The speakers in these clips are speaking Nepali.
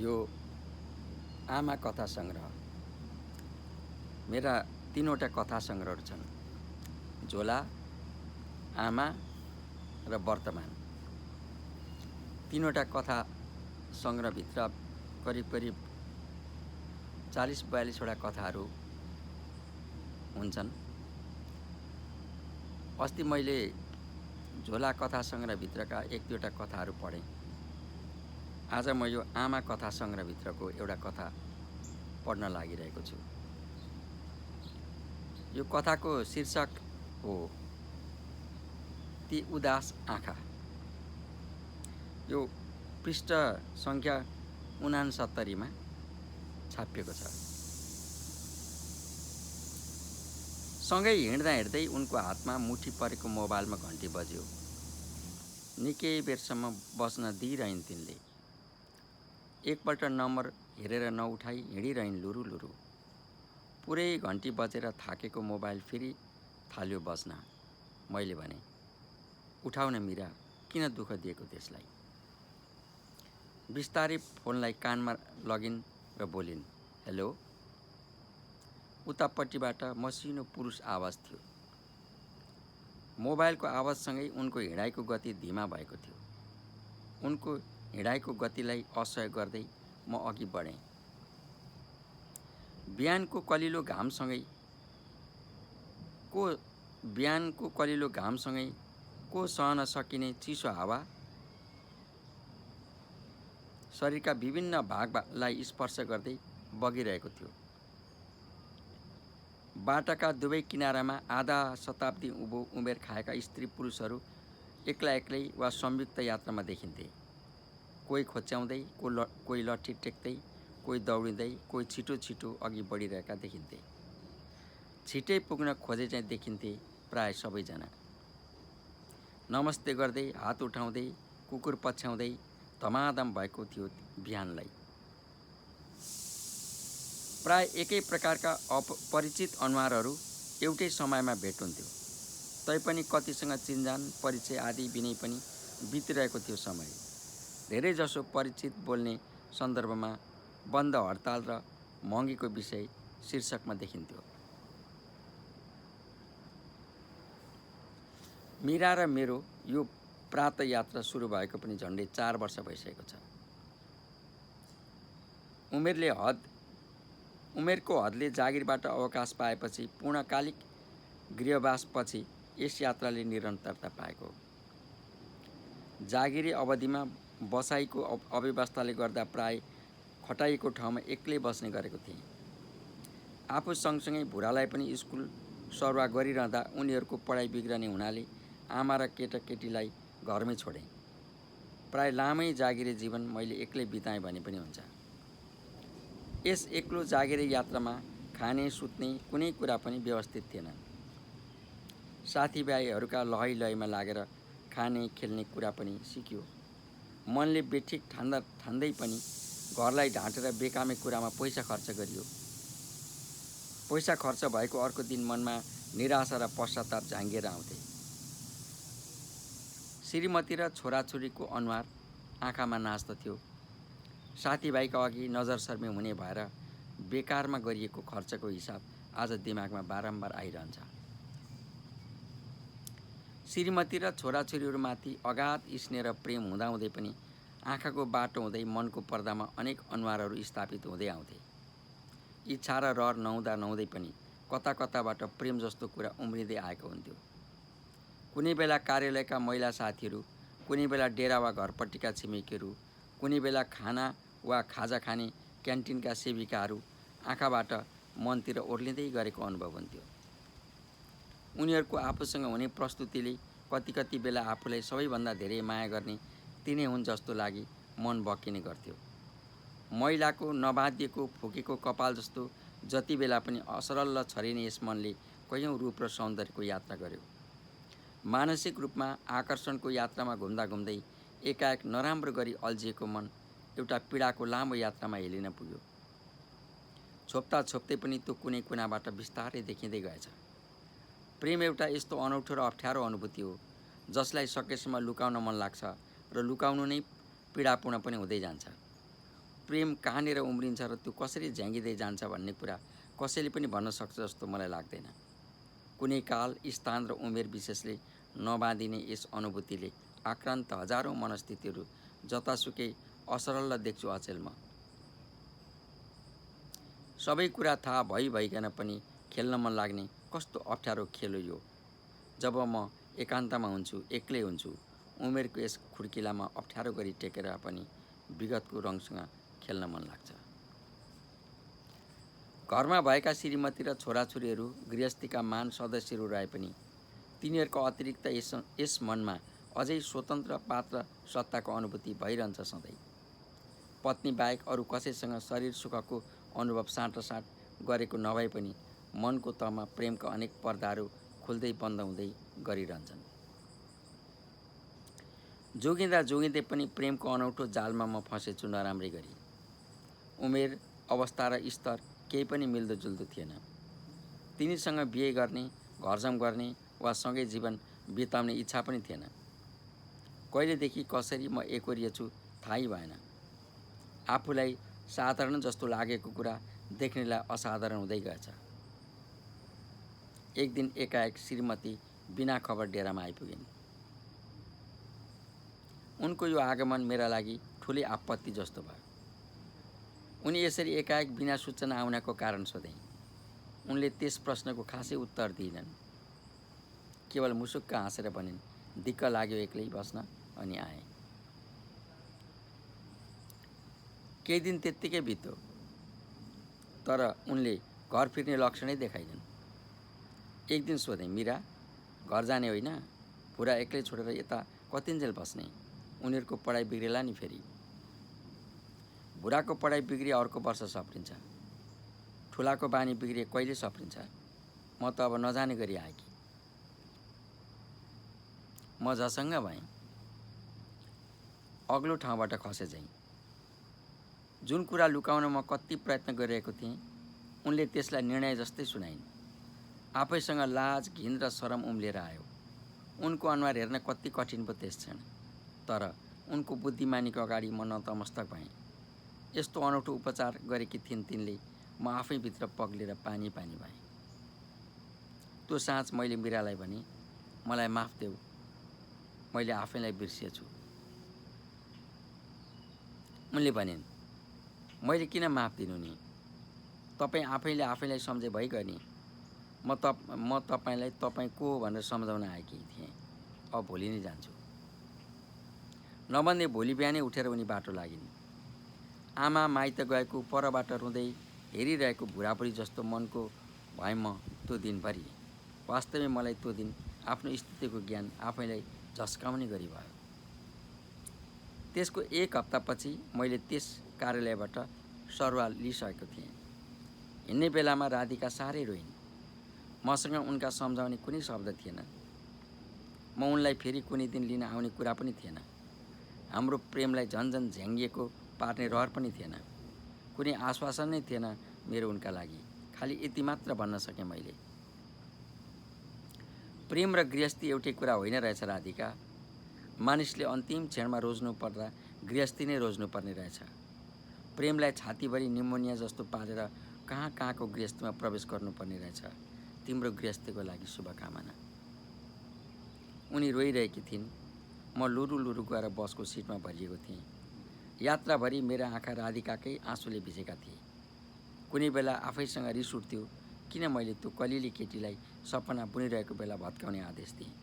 यो आमा कथा सङ्ग्रह। मेरा 3वटा कथा सङ्ग्रहहरू छन्, झोला, आमा र वर्तमान। 3वटा कथा सङ्ग्रहभित्र करिब 40-42वटा कथाहरू हुन्छन्। अस्ति मैले झोला कथा सङ्ग्रहभित्रका 1-2वटा कथाहरू पढेँ। आज म यो आमा कथा सङ्ग्रहभित्रको एउटा कथा पढ्न लागिरहेको छु। यो कथाको शीर्षक हो ती उदास आँखा। यो पृष्ठ सङ्ख्या 69मा छापिएको छ। सँगै हिँड्दै उनको हातमा मुठी परेको मोबाइलमा घन्टी बज्यो। निकै बेरसम्म बस्न दिइरहन् तिनले। एकपल्ट नम्बर हेरेर नउठाई हिँडिरहन् लुरु। पुरै घन्टी बजेर थाकेको मोबाइल फेरि थाल्यो बज्न। मैले भने, उठाउन मिरा, किन दुःख दिएको त्यसलाई। बिस्तारै फोनलाई कानमा लगिन् र बोलिन्, हेलो। उतापट्टिबाट मसिनो पुरुष आवाज थियो। मोबाइलको आवाजसँगै उनको हिँडाइको गति धिमा भएको थियो। उनको हिँडाइको गतिलाई असह्य गर्दै म अघि बढेँ। बिहानको कलिलो घामसँगै को सहन सकिने चिसो हावा शरीरका विभिन्न भागलाई स्पर्श गर्दै बगिरहेको थियो। बाटाका दुवै किनारामा आधा शताब्दी उमेर खाएका स्त्री पुरुषहरू एक्लै वा संयुक्त यात्रामा देखिन्थे। कोही खोच्याउँदै, कोही लट्ठी टेक्दै, कोही दौडिँदै, कोही छिटो अघि बढिरहेका देखिन्थे। छिटै पुग्न खोजे चाहिँ देखिन्थे प्राय सबैजना। नमस्ते गर्दै, हात उठाउँदै, कुकुर पछ्याउँदै धमाधम भएको थियो बिहानलाई। प्राय एकै प्रकारका अपरिचित अनुहारहरू एउटै समयमा भेट हुन्थ्यो। तैपनि कतिसँग चिन्जान, परिचय आदि बिनै पनि बितिरहेको थियो समय। धेरैजसो परिचित बोल्ने सन्दर्भमा बन्द हडताल र महँगीको विषय शीर्षकमा देखिन्थ्यो। मीरा र मेरो यो प्रातः यात्रा सुरु भएको पनि झन्डै 4 वर्ष भइसकेको छ। उमेरको हदले जागिरबाट अवकाश पाएपछि पूर्णकालिक गृहवासपछि यस यात्राले निरन्तरता पाएको। जागिरी अवधिमा बसाइको अव्यवस्थाले गर्दा प्राय खटाइएको ठाउँमा एक्लै बस्ने गरेको थिएँ। आफू सँगसँगै भुरालाई पनि स्कुल सरुवा गरिरहँदा उनीहरूको पढाइ बिग्रने हुनाले आमा र केटाकेटीलाई घरमै छोडेँ। प्राय लामै जागिरे जीवन मैले एक्लै बिताएँ भने पनि हुन्छ। यस एक्लो जागिरे यात्रामा खाने, सुत्ने कुनै कुरा पनि व्यवस्थित थिएन। साथीभाइहरूका लहैमा लागेर खाने, खेल्ने कुरा पनि सिक्यो। मनले बेठिक ठान्दै पनि घरलाई ढाँटेर बेकामे कुरामा पैसा खर्च गरियो। पैसा खर्च भएको अर्को दिन मनमा निराशा र पश्चाताप झाँगिएर आउँथे। श्रीमती र छोराछोरीको अनुहार आँखामा नाच्दथ्यो। साथीभाइका अघि नजरसर्मी हुने भएर बेकारमा गरिएको खर्चको हिसाब आज दिमागमा बारम्बार आइरहन्छ। श्रीमती र छोराछोरीहरूमाथि अगाध स्नेह र प्रेम हुँदाहुँदै पनि आँखाको बाटो हुँदै मनको पर्दामा अनेक अनुहारहरू स्थापित हुँदै आउँथे। इच्छा र रहर नहुँदै पनि कताबाट प्रेम जस्तो कुरा उम्रिँदै आएको हुन्थ्यो। कुनै बेला कार्यालयका महिला साथीहरू, कुनै बेला डेरा वा घरपट्टिका छिमेकीहरू, कुनै बेला खाना वा खाजा खाने क्यान्टिनका सेविकाहरू आँखाबाट मनतिर ओर्लिँदै गरेको अनुभव हुन्थ्यो। उनीहरूको आफूसँग हुने प्रस्तुतिले कति बेला आफूलाई सबैभन्दा धेरै माया गर्ने तिनै हुन् जस्तो लागि मन बक्किने गर्थ्यो। महिलाको नबाँधिएको फुकेको कपाल जस्तो जति बेला पनि असरल छरिने यस मनले कैयौँ रूप र सौन्दर्यको यात्रा गर्यो। मानसिक रूपमा आकर्षणको यात्रामा घुम्दै एकाएक नराम्रो गरी अल्झिएको मन एउटा पीडाको लामो यात्रामा हेलिन पुग्यो। छोप्दै पनि त्यो कुनै कुनाबाट बिस्तारै देखिँदै गएछ। प्रेम एउटा यस्तो अनौठो र अप्ठ्यारो अनुभूति हो जसलाई सकेसम्म लुकाउन मन लाग्छ र लुकाउनु नै पीडापूर्ण पनि हुँदै जान्छ। प्रेम कहाँनिर उम्रिन्छ र त्यो कसरी झ्याङ्गिँदै जान्छ भन्ने कुरा कसैले पनि भन्न सक्छ जस्तो मलाई लाग्दैन। कुनै काल, स्थान र उमेर विशेषले नबाँधिने यस अनुभूतिले आक्रान्त हजारौँ मनस्थितिहरू जतासुकै असरल देख्छु अचेल म। सबै कुरा थाहा भइकन पनि खेल्न मन लाग्ने कस्तो अप्ठ्यारो खेल हो यो। जब म एकान्तमा हुन्छु, एक्लै हुन्छु, उमेरको यस खुड्किलामा अप्ठ्यारो गरी टेकेर पनि विगतको रङसँग खेल्न मन लाग्छ। घरमा भएका श्रीमती र छोराछोरीहरू गृहस्थीका महान सदस्यहरू रहे पनि तिनीहरूको अतिरिक्त यस मनमा अझै स्वतन्त्र पात्र सत्ताको अनुभूति भइरहन्छ सधैँ। पत्नी बाहेक अरू कसैसँग शरीर सुखको अनुभव साँटासाँट गरेको नभए पनि मनको तहमा प्रेमका अनेक पर्दाहरू खुल्दै बन्द हुँदै गरिरहन्छन्। जोगिँदा जोगिँदै पनि प्रेमको अनौठो जालमा म फँसेछु नराम्रै गरी। उमेर, अवस्था र स्तर केही पनि मिल्दोजुल्दो थिएन। तिनीसँग बिहे गर्ने, घरजम गर्ने वा सँगै जीवन बिताउने इच्छा पनि थिएन। कहिलेदेखि कसरी म एकोरिएछु थाहै भएन। आफूलाई साधारण जस्तो लागेको कुरा देख्नेलाई असाधारण हुँदै गएछ। एक दिन एकाएक श्रीमती बिना खबर डेरामा आइपुगिन्। उनको यो आगमन मेरा लागि ठुलै आपत्ति जस्तो भयो। उनी यसरी एकाएक बिना सूचना आउनको कारण सोधे। उनले त्यस प्रश्नको खासै उत्तर दिएनन्। केवल मुसुक्क हाँसेर भनिन्, दिक्क लाग्यो एक्लै बस्न, अनि आए। केही दिन त्यत्तिकै बित्यो, तर उनले घर फिर्ने लक्षणै देखाइनन्। एक दिन सोधेँ, मीरा, घर जाने होइन? बुढा एक्लै छोडेर यता कतिन्जेल बस्ने? उनीहरूको पढाइ बिग्रेला नि फेरि। बुढाको पढाइ बिग्रिए अर्को वर्ष सप्रिन्छ। ठुलाको बानी बिग्रिए कहिले सप्रिन्छ? म त अब नजाने गरी आएकी। म झसङ्ग भएँ, अग्लो ठाउँबाट खसे झैँ। जुन कुरा लुकाउन म कति प्रयत्न गरिरहेको थिएँ, उनले त्यसलाई निर्णय जस्तै सुनाइन्। आफैसँग लाज, घिन र शरम उम्लिएर आयो। उनको अनुहार हेर्न कति कठिन पो त्यस क्षण, तर उनको बुद्धिमानीको अगाडि म नतमस्तक भएँ। यस्तो अनौठो उपचार गरेकी थिइन् तिनले, म आफैभित्र पग्लेर पानी पानी भएँ। त्यो साँझ मैले मीरालाई भने, मलाई माफ देऊ, मैले आफैलाई बिर्सिएछु। उनले भनिन्, मैले किन माफ दिनु नि? तपाईँ आफैले आफैलाई सम्झे भइगयो नि। म तपाईँलाई तपाईँ को हो भनेर सम्झाउन आएकी थिएँ। अब भोलि नै जान्छु। नभन्दै भोलि बिहानै उठेर उनी बाटो लागिन्। आमा माइत गएको परबाट रुँदै हेरिरहेको बुढाबुढी जस्तो मनको भएँ म त्यो दिनभरि। वास्तवमै मलाई त्यो दिन आफ्नो स्थितिको ज्ञान आफैलाई झस्काउने गरी भयो। त्यसको एक हप्तापछि मैले त्यस कार्यालयबाट सरुवा लिइसकेको थिएँ। हिँड्ने बेलामा राधिका साह्रै रोइन्। मसँग उनका सम्झाउने कुनै शब्द थिएन। म उनलाई फेरि कुनै दिन लिन आउने कुरा पनि थिएन। हाम्रो प्रेमलाई झन्झन झ्याङ्गिएको पार्ने रहर पनि थिएन। कुनै आश्वासन नै थिएन मेरो उनका लागि। खालि यति मात्र भन्न सकेँ मैले, प्रेम र गृहस्थी एउटै कुरा होइन रहेछ राधिका। मानिसले अन्तिम क्षणमा रोज्नु पर्दा गृहस्थी नै रोज्नुपर्ने रहेछ। प्रेमलाई छातीभरि निमोनिया जस्तो पालेर कहाँ कहाँको गृहस्थीमा प्रवेश गर्नुपर्ने रहेछ। तिम्रो गृहस्थीको लागि शुभकामना। उनी रोइरहेकी थिइन्। म लुरु लुरु गएर बसको सिटमा भरिएको थिएँ। यात्राभरि मेरा आँखा राधिकाकै आँसुले भिजेका थिए। कुनै बेला आफैसँग रिस उठ्थ्यो, किन मैले त्यो कलिली केटीलाई सपना बुनिरहेको बेला भत्काउने आदेश दिएँ।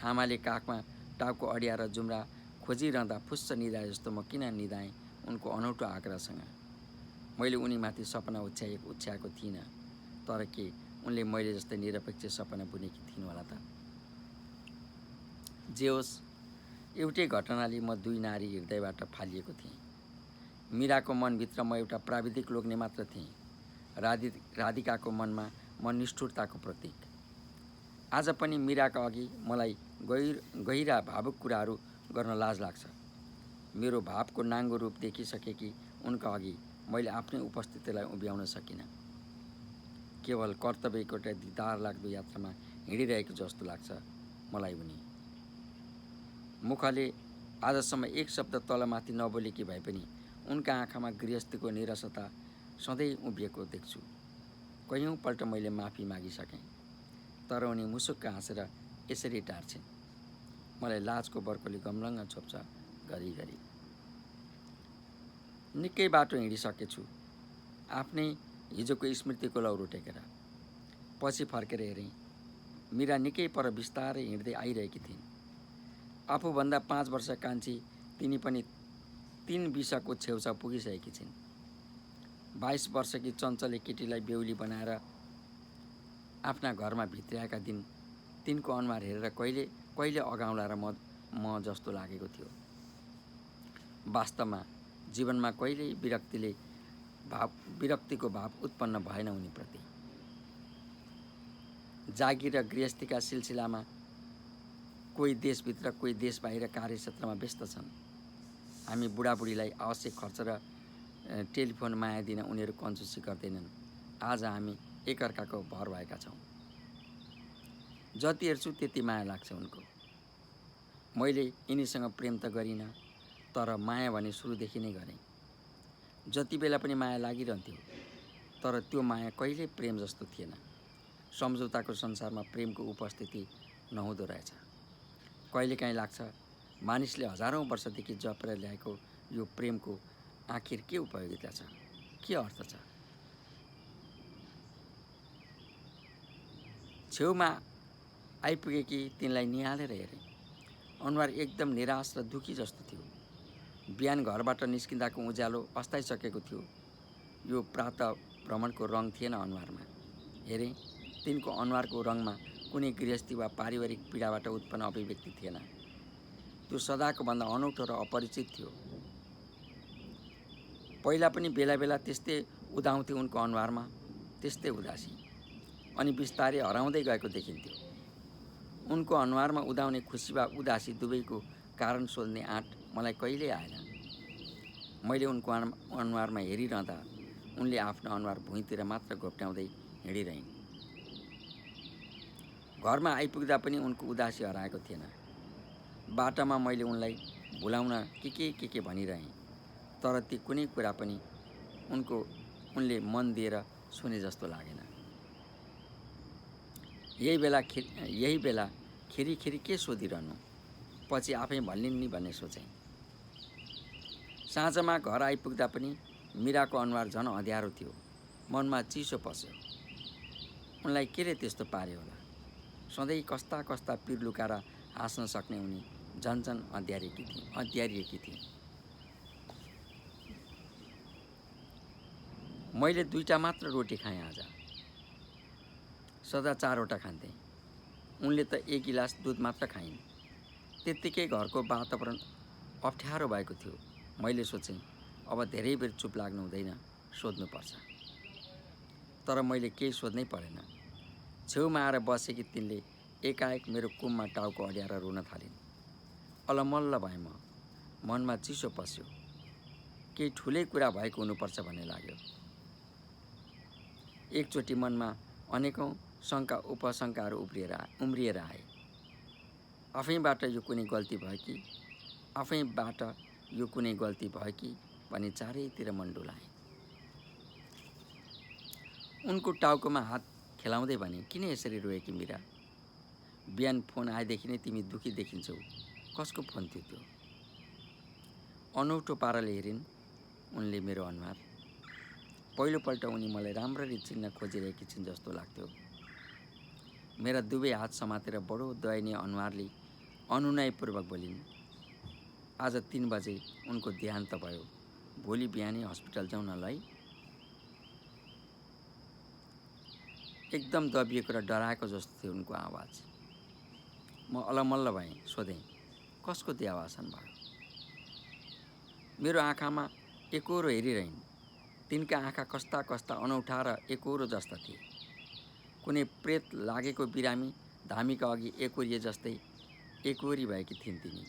आमाले काखमा टाउको अड्याएर जुम्रा खोजिरहँदा फुस्स निदाए जस्तो म किन निदाएँ उनको अनौठो आग्रहसँग। मैले उनीमाथि सपना ओछ्याएको थिइनँ, तर के उनले मैले जस्तै निरपेक्ष सपना बुनेकी थिइन् होला त? जे होस्, एउटै घटनाले म दुई नारी हृदयबाट फालिएको थिएँ। मीराको मनभित्र म एउटा प्राविधिक लोग्ने मात्र थिएँ। राधिकाको मनमा म निष्ठुरताको प्रतीक। आज पनि मीराका अघि मलाई गहिरा भावुक कुराहरू गर्न लाज लाग्छ। मेरो भावको नाङ्गो रूप देखिसकेकी उनका अघि मैले आफ्नै उपस्थितिलाई उभ्याउन सकिनँ। केवल कर्तव्यको एउटा दिदार लाग्दो यात्रामा हिँडिरहेको जस्तो लाग्छ मलाई उनी। मुखले आजसम्म एक शब्द तलमाथि नबोलेकी भए पनि उनका आँखामा गृहस्थीको निरसता सधैँ उभिएको देख्छु। कैयौँपल्ट मैले माफी मागिसकेँ, तर उनी मुसुक्क हाँसेर यसरी टार्छिन्। मलाई लाजको बर्कोले गम्लङ्ग छोप्छ घरिघरि। निकै बाटो हिँडिसकेछु आफ्नै हिजोको स्मृतिको लौरो टेकेर। पछि फर्केर हेरेँ, मीरा निकै पर बिस्तारै हिँड्दै आइरहेकी थिइन्। आफूभन्दा 5 वर्ष कान्छी तिनी पनि 3 बिसको छेउछाउ पुगिसकेकी छिन्। 22 वर्षकी चञ्चले केटीलाई बेहुली बनाएर आफ्ना घरमा भित्र्याएका दिन तिनको अनुहार हेरेर कहिले कहिले अगाउँला र म जस्तो लागेको थियो। वास्तवमा जीवनमा कहिल्यै विरक्तिको भाव उत्पन्न भएन उनीप्रति। जागिर र गृहस्थीका सिलसिलामा कोही देशभित्र कोही देश बाहिर कार्यक्षेत्रमा व्यस्त छन्। हामी बुढाबुढीलाई आवश्यक खर्च र टेलिफोन माया दिन उनीहरू कन्जुसी गर्दैनन्। आज हामी एकअर्काको भर भएका छौँ। जति हेर्छु त्यति माया लाग्छ उनको। मैले यिनीसँग प्रेम त गरिनँ, तर माया भने सुरुदेखि नै गरेँ। जति बेला पनि माया लागिरहन्थ्यो, तर त्यो माया कहिल्यै प्रेम जस्तो थिएन। सम्झौताको संसारमा प्रेमको उपस्थिति नहुँदो रहेछ। कहिलेकाहीँ लाग्छ मानिसले हजारौँ वर्षदेखि जपेर ल्याएको यो प्रेमको आखिर के उपयोगिता छ, के अर्थ छ? छेउमा आइपुगेकी तिनलाई निहालेर हेरेँ। अनुहार एकदम निराश र दुखी जस्तो थियो। बिहान घरबाट निस्किँदाको उज्यालो अस्ताइसकेको थियो। यो प्रातः भ्रमणको रङ थिएन अनुहारमा। हेरेँ, तिनको अनुहारको रङमा कुनै गृहस्थी वा पारिवारिक पीडाबाट उत्पन्न अभिव्यक्ति थिएन। त्यो सदाको भन्दा अनौठो र अपरिचित थियो। पहिला पनि बेला बेला त्यस्तै उदाउँथ्यो उनको अनुहारमा, त्यस्तै उदासी, अनि बिस्तारै हराउँदै गएको देखिन्थ्यो। उनको अनुहारमा उदाउने खुसी वा उदासी दुवैको कारण सोध्ने आँट मलाई कहिल्यै आएन। मैले उनको अनुहारमा हेरिरहँदा उनले आफ्नो अनुहार भुइँतिर मात्र घोप्ट्याउँदै हिँडिरहन्। घरमा आइपुग्दा पनि उनको उदासी हराएको थिएन। बाटामा मैले उनलाई भुलाउन के भनिरहेँ, तर ती कुनै कुरा पनि उनले मन दिएर सुने जस्तो लागेन। यही बेला खेरि के सोधिरहनु, पछि आफै भनिन् नि भन्ने सोचेँ। साँझमा घर आइपुग्दा पनि मीराको अनुहार झन् अँध्यारो थियो। मनमा चिसो पस्यो। उनलाई केले त्यस्तो पार्यो होला? सधैँ कस्ता कस्ता पिर लुकाएर हाँस्न सक्ने उनी झन् अँध्यारिएकी थिइन्। मैले 2टा मात्र रोटी खाएँ आज। सदा 4वटा खान्थेँ। उनले त 1 गिलास दुध मात्र खाइन्। त्यत्तिकै घरको वातावरण अप्ठ्यारो भएको थियो। मैले सोचेँ, अब धेरै बेर चुप लाग्नु हुँदैन, सोध्नुपर्छ। तर मैले केही सोध्नै परेन। छेउमा आएर बसेकी तिनले एकाएक मेरो कुममा टाउको अड्याएर रुन थालिन्। अलमल्ल भएँ म। मनमा चिसो पस्यो। केही ठुलै कुरा भएको हुनुपर्छ भन्ने लाग्यो। एकचोटि मनमा अनेकौँ शङ्का उपशङ्काहरू उम्रिएर आए। आफैबाट यो कुनै गल्ती भयो कि भनी चारैतिर मन डुलाएँ। उनको टाउकोमा हात खेलाउँदै भने, किन यसरी रोएकी मीरा? बिहान फोन आएदेखि नै तिमी दुखी देखिन्छौ। कसको फोन थियो त्यो? अनौठो पाराले हेरिन् उनले मेरो अनुहार। पहिलोपल्ट उनी मलाई राम्ररी चिन्न खोजिरहेकी छिन् जस्तो लाग्थ्यो। मेरा दुवै हात समातेर बडो दयनीय अनुहारले अनुनयपूर्वक बोलिन्, आज 3 बजे उनको देहान्त भयो। भोलि बिहानै हस्पिटल जाउँ न ल। एकदम दबिएको र डराएको जस्तो थियो उनको आवाज। म अलमल्ल भएँ। सोधेँ, कसको देहावसान भयो? मेरो आँखामा एकोहोरो हेरिरहन्। तिनका आँखा कस्ता कस्ता अनौठा र एकोहोरो जस्ता थिए। कुनै प्रेत लागेको बिरामी धामीका अघि एकोरिए जस्तै एकोहोरी भएकी थिइन् तिनी।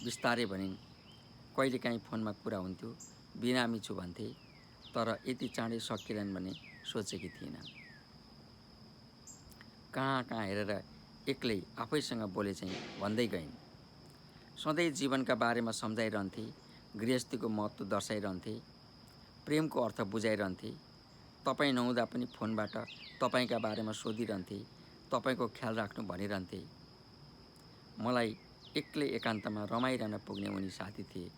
बिस्तारै भनिन्, कहिलेकाहीँ फोनमा कुरा हुन्थ्यो, बिरामी छु भन्थे, तर यति चाँडै सकिएलान् भन्ने सोचेकी थिइनँ। कहाँ हेरेर एक्लै आफैसँग बोले चाहिँ भन्दै गइन्। सधैँ जीवनका बारेमा सम्झाइरहन्थे, गृहस्थीको महत्त्व दर्शाइरहन्थे, प्रेमको अर्थ बुझाइरहन्थे। तपाईँ नहुँदा पनि फोनबाट तपाईँका बारेमा सोधिरहन्थे, तपाईँको ख्याल राख्नु भनिरहन्थे। मलाई एक्लै एकान्तमा रमाइरहन पुग्ने उनी साथी थिए।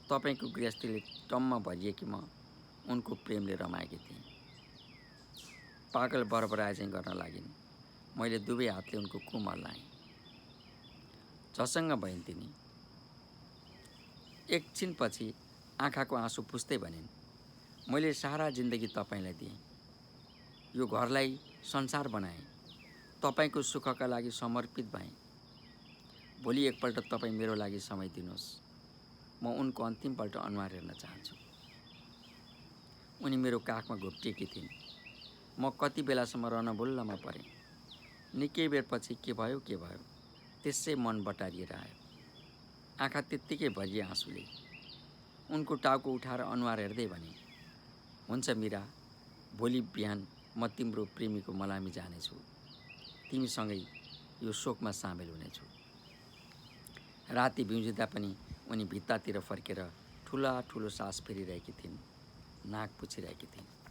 तपाईँको गृहस्थीले टम्म भरिएकी म उनको प्रेमले रमाएकी थिएँ। पागल बरबराए चाहिँ गर्न लागिन्। मैले दुवै हातले उनको कुम हल्लाएँ। झसङ्ग भइन् तिनी। एकछिनपछि आँखाको आँसु पुस्दै भनिन्, मैले सारा जिन्दगी तपाईँलाई दिएँ, यो घरलाई संसार बनाएँ, तपाईँको सुखका लागि समर्पित भएँ। भोलि एकपल्ट तपाईँ मेरो लागि समय दिनुहोस्, म उनको अन्तिमपल्ट अनुहार हेर्न चाहन्छु। उनी मेरो काखमा घोप्टिएकी थिइन्। म कति बेलासम्म रनभुल्लमा परेँ। निकै बेरपछि के भयो त्यसै मन बटारिएर आयो। आँखा त्यत्तिकै भरिए आँसुले। उनको टाउको उठाएर अनुहार हेर्दै भने, हुन्छ मीरा, भोलि बिहान म तिम्रो प्रेमीको मलामी जानेछु, तिमीसँगै यो शोकमा सामेल हुनेछु। राति बिउजिँदा पनि उनी भित्तातिर फर्केर ठुलो सास फेरिरहेकी थिइन्, नाक पुछिरहेकी थिइन्।